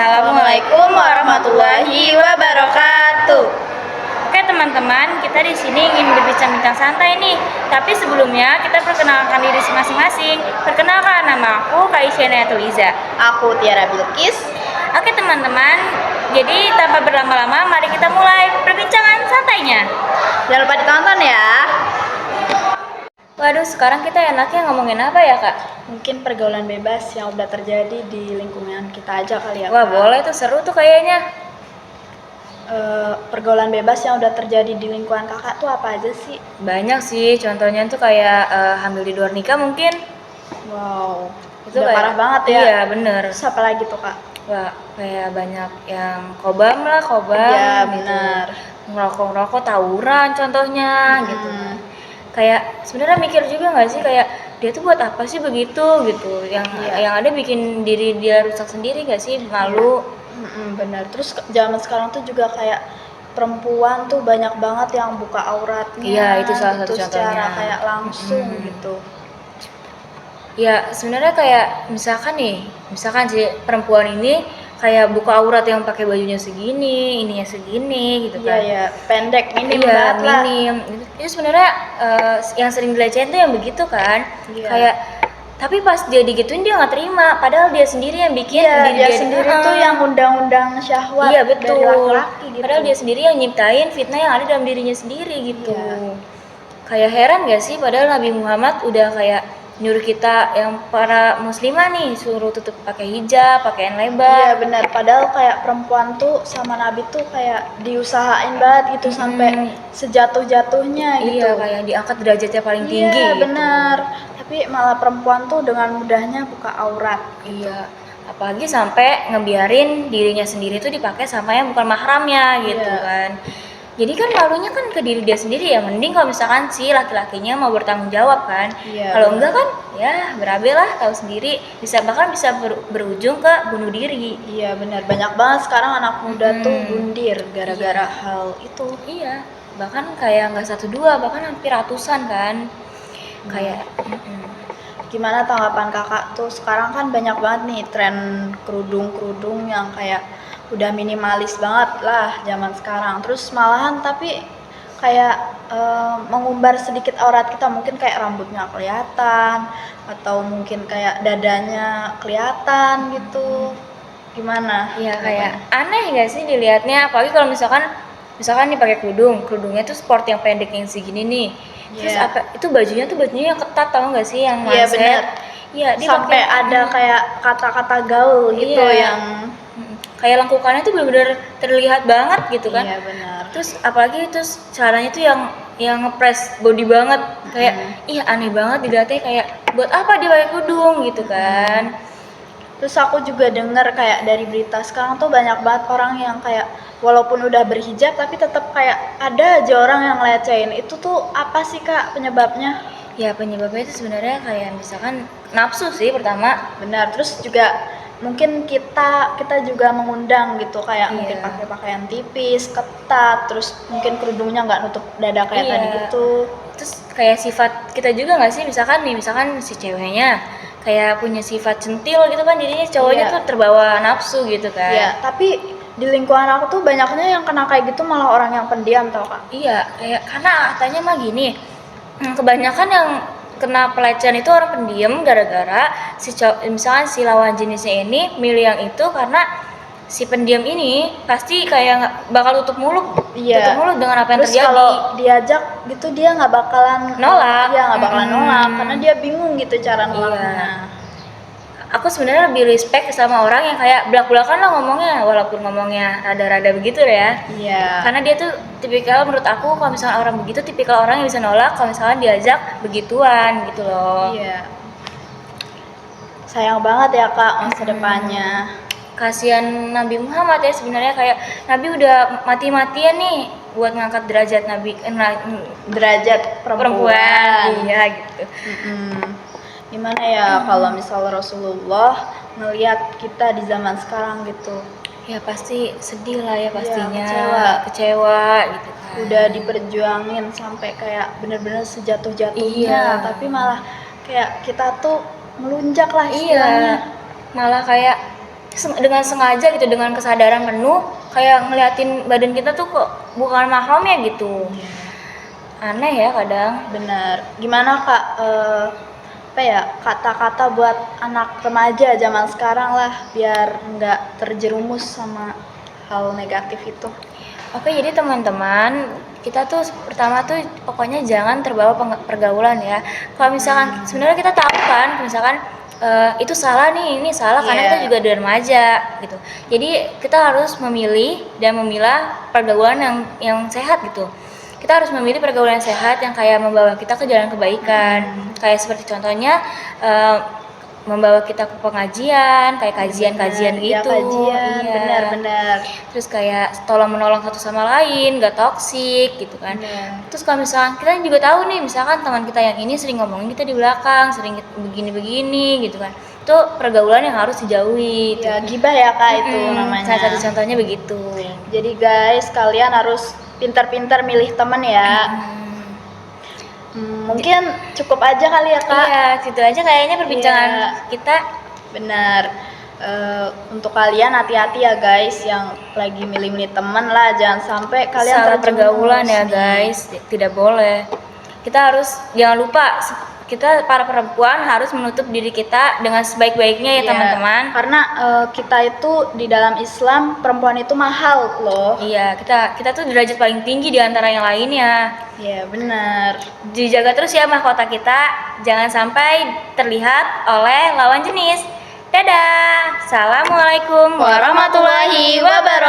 Assalamualaikum warahmatullahi wabarakatuh. Oke teman-teman, kita di sini ingin berbincang-bincang santai nih. Tapi sebelumnya kita perkenalkan diri masing-masing. Perkenalkan, nama aku Kaisyana Tuliza. Aku Tiara Bilkis. Oke teman-teman, jadi tanpa berlama-lama mari kita mulai perbincangan santainya. Jangan lupa ditonton ya. Waduh, sekarang kita enaknya ngomongin apa ya kak? Mungkin pergaulan bebas yang udah terjadi di lingkungan kita aja kali ya. Wah Kak. boleh tuh, seru tuh kayaknya. Pergaulan bebas yang udah terjadi di lingkungan kakak tuh apa aja sih? Banyak sih, contohnya tuh kayak hamil di luar nikah mungkin. Wow, Itu udah kayak, parah banget ya. Iya bener. Terus apa lagi tuh kak? Wah, kayak banyak yang kobam lah, kobam Iya gitu. benar. Ngerokok-ngerokok tawuran contohnya gitu. Kayak sebenarnya mikir juga nggak sih kayak dia tuh buat apa sih begitu gitu. Yang ada bikin diri dia rusak sendiri nggak sih, malu. Benar. Terus zaman sekarang tuh juga kayak perempuan tuh banyak banget yang buka auratnya. Iya, itu salah satu gitu, secara contohnya. kayak langsung gitu. Ya sebenarnya kayak misalkan si perempuan ini kayak buka aurat yang pakai bajunya segini, ininya segini gitu Iya kan. ya, pendek minim Iya, banget lah. minim. Itu sebenarnya yang sering dilecehin tuh yang begitu kan. Iya. Kayak tapi pas dia digituin dia nggak terima, padahal dia sendiri yang bikin Iya, diri dia sendiri tuh yang undang-undang syahwat Iya betul. dari laki-laki gitu. Padahal dia sendiri yang nyiptain fitnah yang ada dalam dirinya sendiri gitu. Iya. Kayak heran gak sih, padahal Nabi Muhammad udah kayak nyuruh kita yang para muslimah nih suruh tutup pakai hijab, pakaian Iya lebar. benar, padahal kayak perempuan tuh sama Nabi tuh kayak diusahain banget gitu sampai sejatuh-jatuhnya gitu. Iya, kayak diangkat derajatnya paling tinggi. Iya gitu. benar, tapi malah perempuan tuh dengan mudahnya buka aurat. Iya, apalagi sampai ngebiarin dirinya sendiri tuh dipakai sama yang bukan mahramnya gitu Iya. kan. Jadi kan malunya kan ke diri dia sendiri ya, mending kalau misalkan si laki-lakinya mau bertanggung jawab kan. Iya, Kalau benar. enggak kan ya berabe lah, tahu sendiri bahkan bisa berujung ke bunuh diri. Iya benar, banyak banget sekarang anak muda tuh bundir gara-gara hal itu. Iya, bahkan kayak nggak 1 2, bahkan hampir ratusan kan. Kayak Gimana tanggapan kakak tuh, sekarang kan banyak banget nih tren kerudung-kerudung yang kayak udah minimalis banget lah zaman sekarang, terus malahan tapi kayak mengumbar sedikit aurat kita, mungkin kayak rambutnya kelihatan atau mungkin kayak dadanya kelihatan gitu. Gimana? Iya kayak aneh nggak sih dilihatnya, apalagi kalau misalkan nih pakai kerudungnya tuh sport yang pendek yang segini nih. Terus Iya. itu bajunya yang ketat, tau nggak sih, yang Iya manset. benar. Iya, dia Sampai pakai- ada kayak kata-kata gaul gitu Iya. yang kayak lengkukannya tuh benar-benar terlihat banget gitu kan. iya benar. Terus apalagi terus caranya tuh yang ngepres body banget, kayak ih aneh banget dilihatnya, kayak buat apa dia pakai kerudung gitu kan. Terus aku juga denger kayak dari berita sekarang tuh banyak banget orang yang kayak walaupun udah berhijab tapi tetap kayak ada aja orang yang ngelecehin. Itu tuh apa sih kak penyebabnya? Ya penyebabnya itu sebenarnya kayak misalkan nafsu sih pertama. Benar. Terus juga mungkin kita juga mengundang gitu kayak mungkin Iya. pakai pakaian tipis, ketat, terus mungkin kerudungnya nggak nutup dada kayak Iya. tadi gitu. Terus kayak sifat kita juga nggak sih, misalkan si ceweknya kayak punya sifat centil gitu kan, jadinya cowoknya Iya. tuh terbawa nafsu gitu kan. Iya, tapi di lingkungan aku tuh banyaknya yang kena kayak gitu malah orang yang pendiam tau kak. Iya, kayak karena katanya mah gini, kebanyakan yang kena pelecehan itu orang pendiam gara-gara misalkan si lawan jenisnya ini milih yang itu karena si pendiam ini pasti kayak nggak bakal tutup mulut dengan apa yang Terus terjadi. kalau diajak gitu dia nggak bakalan Nolak. Iya nggak bakalan nolak karena dia bingung gitu cara nolaknya. Iya. Aku sebenarnya lebih respect sama orang yang kayak belak-belakan lah ngomongnya, walaupun ngomongnya rada-rada begitu ya. Iya. Karena dia tuh tipikal, menurut aku kalau misalnya orang begitu tipikal orang yang bisa nolak kalau misalnya diajak begituan gitu loh. Iya. Sayang banget ya kak masa depannya. Kasihan Nabi Muhammad ya sebenarnya, kayak Nabi udah mati-matian nih buat ngangkat derajat Derajat perempuan. Iya gitu. Gimana ya kalau misal Rasulullah ngelihat kita di zaman sekarang gitu, Ya pasti sedih lah ya pastinya. kecewa gitu kan. udah diperjuangin sampai kayak bener-bener sejatuh-jatuhnya, Iya. tapi malah kayak kita tuh melunjak lah Iya, istilahnya. malah kayak dengan sengaja gitu, dengan kesadaran penuh kayak ngeliatin badan kita tuh kok bukan mahram ya gitu. Aneh ya kadang. Bener. Gimana Kak, apa ya, kata-kata buat anak remaja zaman sekarang lah biar nggak terjerumus sama hal negatif itu. Oke, jadi teman-teman, kita tuh pertama tuh pokoknya jangan terbawa pergaulan ya. Kalau misalkan sebenarnya kita tahu kan, misalkan itu salah nih, ini salah karena Iya. kita juga udah remaja gitu. Jadi kita harus memilih dan memilah pergaulan yang sehat gitu. Kita harus memilih pergaulan yang sehat yang kayak membawa kita ke jalan kebaikan. Kayak seperti contohnya membawa kita ke pengajian, kayak kajian-kajian Bener, ya, gitu. kajian, Iya. benar-benar. Terus kayak tolong menolong satu sama lain, gak toksik gitu kan. Bener. Terus kalau misalkan kita juga tahu nih, misalkan teman kita yang ini sering ngomongin kita di belakang, sering begini-begini gitu kan. Itu pergaulan yang harus dijauhi. Ya, gibah ya Kak itu namanya. Salah satu contohnya begitu. Jadi guys, kalian harus pintar-pintar milih teman ya. Mungkin cukup aja kali ya Kak. Iya, gitu aja kayaknya perbincangan Iya. kita. Benar. Untuk kalian hati-hati ya guys yang lagi milih-milih teman lah, jangan sampai kalian Salah terjerumus pergaulan ya nih. guys, tidak boleh. Kita harus jangan lupa kita para perempuan harus menutup diri kita dengan sebaik-baiknya ya Iya, teman-teman. Karena kita itu di dalam Islam perempuan itu mahal loh. Iya, kita tuh derajat paling tinggi di antara yang lainnya. Iya benar. Dijaga terus ya mahkota kita, jangan sampai terlihat oleh lawan jenis. Dadah. Assalamualaikum Warahmatullahi wabarakatuh.